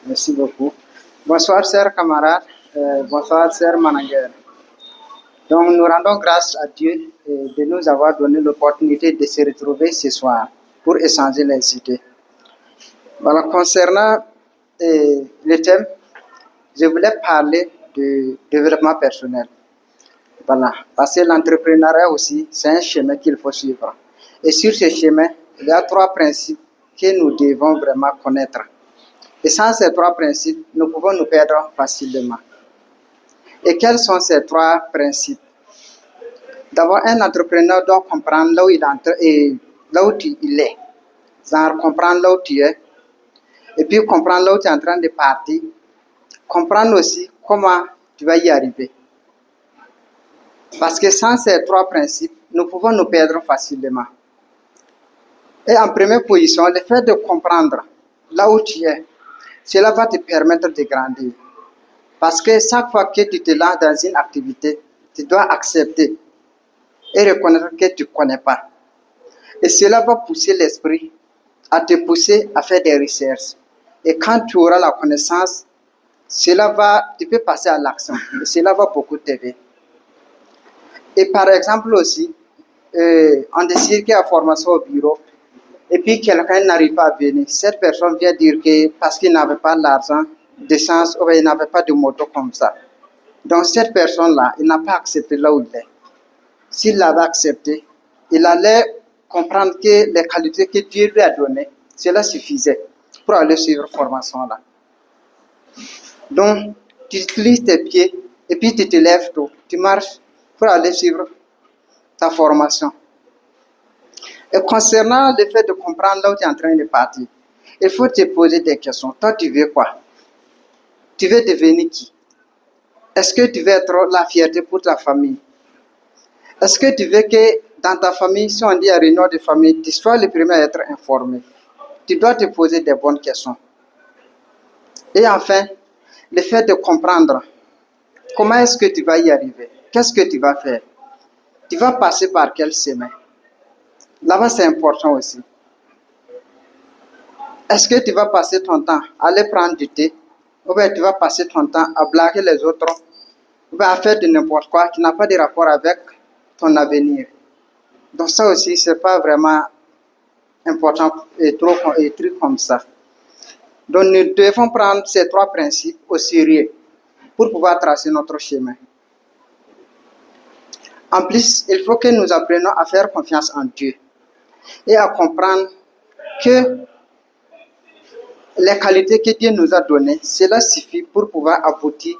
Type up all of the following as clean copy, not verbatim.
Merci beaucoup. Bonsoir, chers camarades. Bonsoir, chers managers. Donc, nous rendons grâce à Dieu de nous avoir donné l'opportunité de se retrouver ce soir pour échanger les idées. Voilà, concernant le thème, je voulais parler de développement personnel. Voilà, parce que l'entrepreneuriat aussi, c'est un chemin qu'il faut suivre. Et sur ce chemin, il y a trois principes que nous devons vraiment connaître. Et sans ces trois principes, nous pouvons nous perdre facilement. Et quels sont ces trois principes? D'abord, un entrepreneur doit comprendre là où il entre et là où il est. Genre, comprendre là où tu es. Et puis, comprendre là où tu es en train de partir. Comprendre aussi comment tu vas y arriver. Parce que sans ces trois principes, nous pouvons nous perdre facilement. Et en première position, le fait de comprendre là où tu es, cela va te permettre de grandir. Parce que chaque fois que tu te lances dans une activité, tu dois accepter et reconnaître que tu ne connais pas. Et cela va pousser l'esprit à te pousser à faire des recherches. Et quand tu auras la connaissance, tu peux passer à l'action. Et cela va beaucoup t'aider. Et par exemple aussi, on décide qu'il y a formation au bureau, et puis quelqu'un n'arrive pas à venir. Cette personne vient dire que parce qu'il n'avait pas l'argent, d'essence, ou il n'avait pas de moto comme ça. Donc cette personne-là, il n'a pas accepté là où il est. S'il l'avait accepté, il allait comprendre que les qualités que Dieu lui a données, cela suffisait pour aller suivre la formation-là. Donc, tu utilises tes pieds et puis tu te lèves tôt, tu marches pour aller suivre ta formation. Et concernant le fait de comprendre là où tu es en train de partir, il faut te poser des questions. Toi, tu veux quoi? Tu veux devenir qui? Est-ce que tu veux être la fierté pour ta famille? Est-ce que tu veux que dans ta famille, si on dit à réunion de famille, tu sois le premier à être informé? Tu dois te poser des bonnes questions. Et enfin, le fait de comprendre comment est-ce que tu vas y arriver? Qu'est-ce que tu vas faire? Tu vas passer par quel chemin? Là-bas, c'est important aussi. Est-ce que tu vas passer ton temps à aller prendre du thé? Ou bien tu vas passer ton temps à blaguer les autres? Ou bien à faire de n'importe quoi qui n'a pas de rapport avec ton avenir? Donc ça aussi, c'est pas vraiment important et trucs comme ça. Donc nous devons prendre ces trois principes au sérieux pour pouvoir tracer notre chemin. En plus, il faut que nous apprenions à faire confiance en Dieu et à comprendre que les qualités que Dieu nous a données, cela suffit pour pouvoir aboutir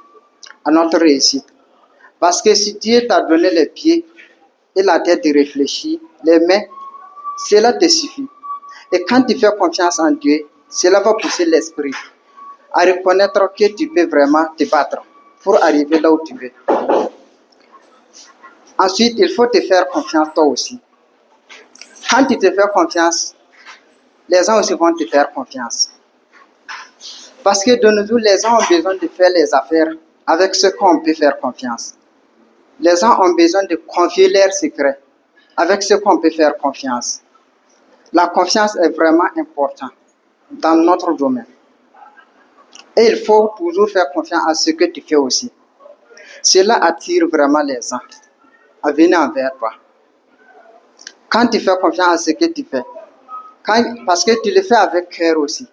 à notre réussite. Parce que si Dieu t'a donné les pieds et la tête de réfléchir, les mains, cela te suffit. Et quand tu fais confiance en Dieu, cela va pousser l'esprit à reconnaître que tu peux vraiment te battre pour arriver là où tu veux. Ensuite, il faut te faire confiance toi aussi. Quand tu te fais confiance, les gens aussi vont te faire confiance. Parce que de nos jours, les gens ont besoin de faire les affaires avec ce qu'on peut faire confiance. Les gens ont besoin de confier leurs secrets avec ce qu'on peut faire confiance. La confiance est vraiment importante dans notre domaine. Et il faut toujours faire confiance à ce que tu fais aussi. Cela attire vraiment les gens à venir envers toi. Quand tu fais confiance à ce que tu fais, parce que tu le fais avec cœur aussi.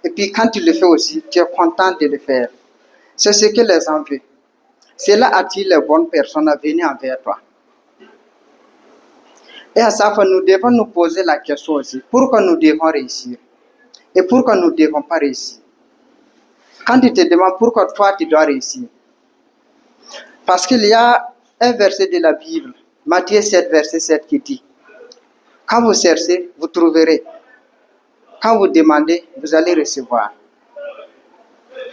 Et puis quand tu le fais aussi, tu es content de le faire. C'est ce que les gens veulent. Cela attire les bonnes personnes à venir envers toi. Et à ça, nous devons nous poser la question aussi. Pourquoi nous devons réussir? Et pourquoi nous ne devons pas réussir? Quand tu te demandes pourquoi toi tu dois réussir, parce qu'il y a un verset de la Bible, Matthieu 7, verset 7, qui dit: quand vous cherchez, vous trouverez. Quand vous demandez, vous allez recevoir.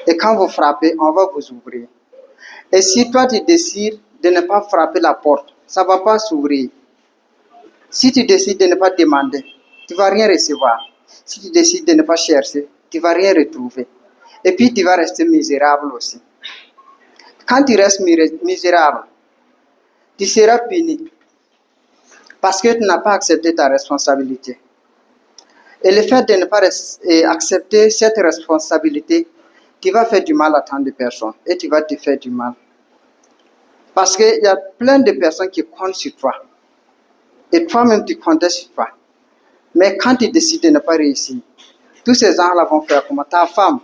Et quand vous frappez, on va vous ouvrir. Et si toi tu décides de ne pas frapper la porte, ça ne va pas s'ouvrir. Si tu décides de ne pas demander, tu ne vas rien recevoir. Si tu décides de ne pas chercher, tu ne vas rien retrouver. Et puis tu vas rester misérable aussi. Quand tu restes misérable, tu seras puni parce que tu n'as pas accepté ta responsabilité. Et le fait de ne pas accepter cette responsabilité tu vas faire du mal à tant de personnes et tu vas te faire du mal. Parce qu'il y a plein de personnes qui comptent sur toi. Et toi-même, tu comptes sur toi. Mais quand tu décides de ne pas réussir, tous ces gens-là vont faire comment? Ta femme,